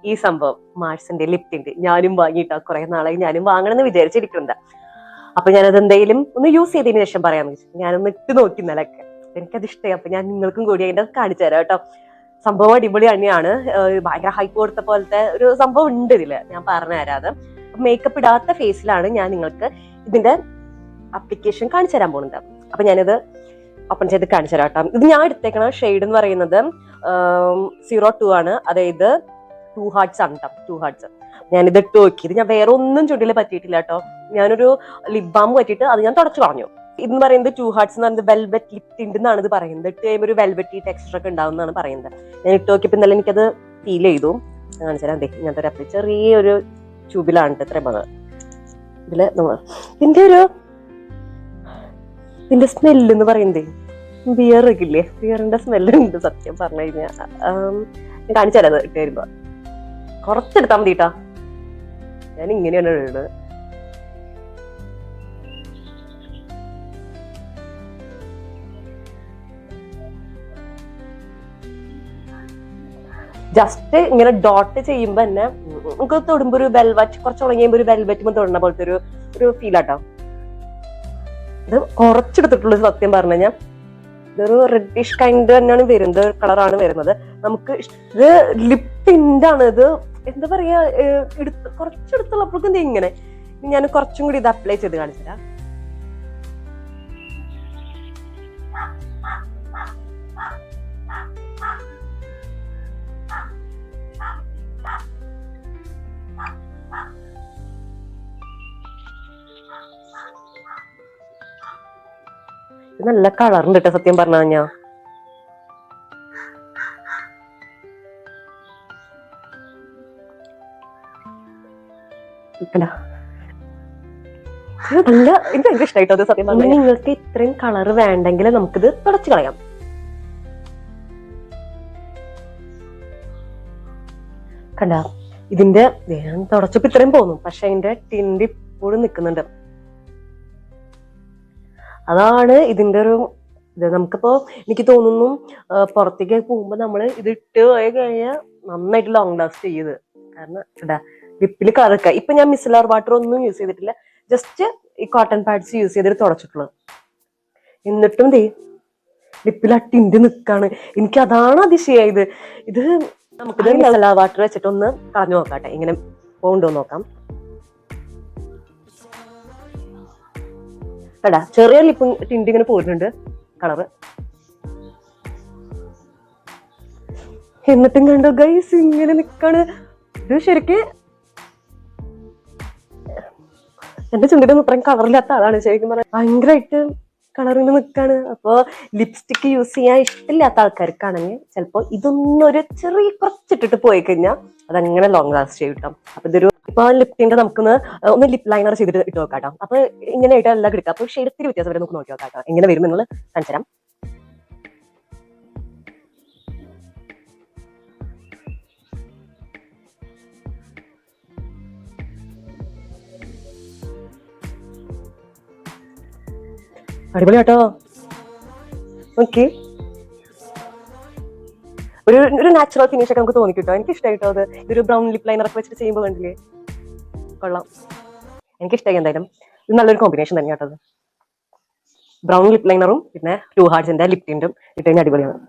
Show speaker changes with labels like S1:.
S1: ഈ സംഭവം മാർസിന്റെ lip tint ഞാനും വാങ്ങിയിട്ടാ കുറെ നാളായി ഞാനും വാങ്ങണമെന്ന് വിചാരിച്ചിരിക്കുന്നത്. അപ്പൊ ഞാനത് എന്തായാലും ഒന്ന് യൂസ് ചെയ്തതിന് ശേഷം പറയാന്ന് വെച്ചു. ഞാനൊന്ന് ഇട്ട് നോക്കി ഇന്നലൊക്കെ, എനിക്കത് ഇഷ്ടമായി. അപ്പൊ ഞാൻ നിങ്ങൾക്കും കൂടി അതിന്റെ കാണിച്ചു തരാം കേട്ടോ. സംഭവം അടിപൊളി തന്നെയാണ്. ഭയങ്കര ഹൈപ്പ് കൊടുത്ത പോലത്തെ ഒരു സംഭവം ഉണ്ട് ഇതില്, ഞാൻ പറഞ്ഞു തരാതെ. മേക്കപ്പ് ഇടാത്ത ഫേസിലാണ് ഞാൻ നിങ്ങൾക്ക് ഇതിന്റെ അപ്ലിക്കേഷൻ കാണിച്ചു തരാൻ പോകുന്നത്. അപ്പൊ ഞാനിത് ഓപ്പൺ ചെയ്ത് കാണിച്ചു തരാം കേട്ടോ. ഇത് ഞാൻ എടുത്തേക്കണ ഷെയ്ഡ് എന്ന് പറയുന്നത് 02 ആണ്, അതായത് 2 ഹാർട്ട്സ് ആണ് കേട്ടോ. 2 ഹാർട്ട്സ് ഞാനിത് ഇട്ട് നോക്കിയത്. ഞാൻ വേറെ ഒന്നും ചുണ്ടിൽ പറ്റിയിട്ടില്ല കേട്ടോ. ഞാനൊരു ലിപ് ബാം പറ്റിയിട്ട് അത് ഞാൻ തുടച്ചു കളഞ്ഞു. ഇതെന്ന് പറയുന്നത് 2 ഹാർട്ട്സ് എന്ന് പറയുന്നത് വെൽവെറ്റ് ലിപ് ടിന്റ് എന്നാണ് ഇത് പറയുന്നത്. ഇട്ട് കഴിയുമ്പോൾ ഒരു വെൽവെറ്റി ടെക്സ്ചർ ഒക്കെ ഉണ്ടാവുന്നതാണ് പറയുന്നത്. ഞാൻ ഇട്ട് നോക്കിയപ്പോൾ ഇന്നലെ എനിക്കത് ഫീൽ ചെയ്തു. കാണിച്ചാൽ ഇങ്ങനത്തെ ഒരു ചെറിയൊരു ട്യൂബിലാണ് ഇത്രയും വന്നത്. ഇതില് നമ്മൾ ഇതിന്റെ സ്മെല്ല് എന്ന് പറയുന്നത് ബിയർ ഒക്കെ ഇല്ലേ, ബിയറിന്റെ സ്മെല്ലുണ്ട് സത്യം പറഞ്ഞു കഴിഞ്ഞാൽ. ഞാൻ കാണിച്ചാലത് ഇട്ട് വരുമ്പോ കുറച്ചെടുത്താൽ മതി കേട്ടോ. ഞാൻ ഇങ്ങനെയാണ് ഇടുന്നത്. ജസ്റ്റ് ഇങ്ങനെ ഡോട്ട് ചെയ്യുമ്പോ തന്നെ നമുക്ക് തൊടുമ്പോ ഒരു വെൽവെറ്റ്, കുറച്ച് ഉണങ്ങിയുമ്പോ ഒരു വെൽവെറ്റ് തൊടുന്ന പോലത്തെ ഒരു ഫീൽ ആട്ടോ. ഇത് കുറച്ചെടുത്തിട്ടുള്ളൂ സത്യം പറഞ്ഞു കഴിഞ്ഞാൽ. ഇതൊരു റെഡിഷ് കൈൻഡ് തന്നെയാണ് വരുന്നത്, കളറാണ് വരുന്നത്. നമുക്ക് ഇത് ലിപ് ടിന്റ് ആണ്. ഇത് എന്താ പറയാ, കുറച്ചെടുത്തുള്ളപ്പോഴേക്കും ഇത് ഇങ്ങനെ. ഞാൻ കുറച്ചും കൂടി ഇത് അപ്ലൈ ചെയ്ത് കാണിച്ചുതരാം. നല്ല കളറുണ്ട് കേട്ടോ സത്യം പറഞ്ഞു കഴിഞ്ഞാ. നല്ല എനിക്ക് ഭയങ്കര ഇഷ്ടമായിട്ടോ അത് സത്യം പറഞ്ഞു. നിങ്ങൾക്ക് ഇത്രയും കളർ വേണ്ടെങ്കിൽ നമുക്കിത് തുടച്ചു കളയാം. കണ്ട, ഇതിന്റെ തുടച്ചപ്പോ ഇത്രയും പോന്നു, പക്ഷെ അതിന്റെ ടിന്റ് ഇപ്പോഴും നിൽക്കുന്നുണ്ട്. അതാണ് ഇതിന്റെ ഒരു ഇത്. നമുക്കിപ്പോ എനിക്ക് തോന്നുന്നു പുറത്തേക്ക് പോകുമ്പോ നമ്മൾ ഇത് ഇട്ട് പോയി കഴിഞ്ഞാൽ നന്നായിട്ട് ലോങ് ലാസ്റ്റ് ചെയ്ത്. കാരണം എന്താ ലിപ്പിൽ കളറൊക്കെ. ഇപ്പൊ ഞാൻ മിസലർ വാട്ടർ ഒന്നും യൂസ് ചെയ്തിട്ടില്ല, ജസ്റ്റ് ഈ കോട്ടൺ പാഡ്സ് യൂസ് ചെയ്തിട്ട് തുടച്ചിട്ടുള്ളൂ. എന്നിട്ടും ലിപ്പിൽ ആ ടിന്റ് നിൽക്കാണ്. എനിക്ക് അതാണ് അതിശയായത്. ഇത് നമുക്കിത് മിസലർ വാട്ടർ വെച്ചിട്ട് ഒന്ന് കളഞ്ഞു നോക്കാട്ടെ, ഇങ്ങനെ പോണ്ടോ നോക്കാം. കേട്ടാ, ചെറിയ ലിപ്പ് ടിന്റ് ഇങ്ങനെ പോരുന്നുണ്ട് കളറ്. എന്നിട്ടും കണ്ടോ ഗൈസ്, ഇങ്ങനെ നിക്കാണ്. ഇത് ശരിക്ക് എന്റെ ചുണ്ടിലൊന്നും ഇത്രയും കളറില്ലാത്ത ആളാണ് ശരിക്കും പറഞ്ഞാൽ. ഭയങ്കരമായിട്ട് കളറിന് നിൽക്കാണ്. അപ്പൊ ലിപ്സ്റ്റിക് യൂസ് ചെയ്യാൻ ഇഷ്ടമില്ലാത്ത ആൾക്കാർക്കാണെങ്കിൽ ചിലപ്പോ ഇതൊന്നൊരു ചെറിയ കുറച്ചിട്ടിട്ട് പോയി കഴിഞ്ഞാൽ അതങ്ങനെ ലോങ് ലാസ്റ്റ് ചെയ്യും കിട്ടാം. അപ്പൊ ഇതൊരു ഇപ്പൊ ലിപ് ടിന്റ് നമുക്കൊന്ന് ഒന്ന് ലിപ് ലൈനർ ചെയ്തിട്ട് ഇട്ട് നോക്കാട്ടോ. അപ്പൊ ഇങ്ങനെയായിട്ട് എല്ലാം കിടക്കാം. അപ്പൊ ഷെയ്ഡ് ഇത്തിരി വ്യത്യാസം വരെ നമുക്ക് നോക്കി നോക്കാട്ടോ, എങ്ങനെ വരും എന്നുള്ള കാണിച്ചു തരാം. അടിപൊളി കേട്ടോ. ഓക്കെ, ഒരു നാച്ചുറൽ ഫിനിഷ് ഒക്കെ നമുക്ക് തോന്നിക്കിട്ടോ. എനിക്ക് ഇഷ്ടമായിട്ടോ അത്. ഇതൊരു ബ്രൗൺ ലിപ് ലൈനർ ഒക്കെ വെച്ചിട്ട് ചെയ്യുമ്പോൾ കണ്ടില്ലേ, കൊള്ളാം. എനിക്ക് ഇഷ്ടമായി. എന്തായാലും ഇത് നല്ലൊരു കോമ്പിനേഷൻ തന്നെ കേട്ടോ. ബ്രൗൺ ലിപ് ലൈനറും പിന്നെ 2 ഹാർട്ട്സിന്റെ ലിപ് ടിന്റും ഇട്ട് കഴിഞ്ഞാൽ അടിപൊളിയാണ്.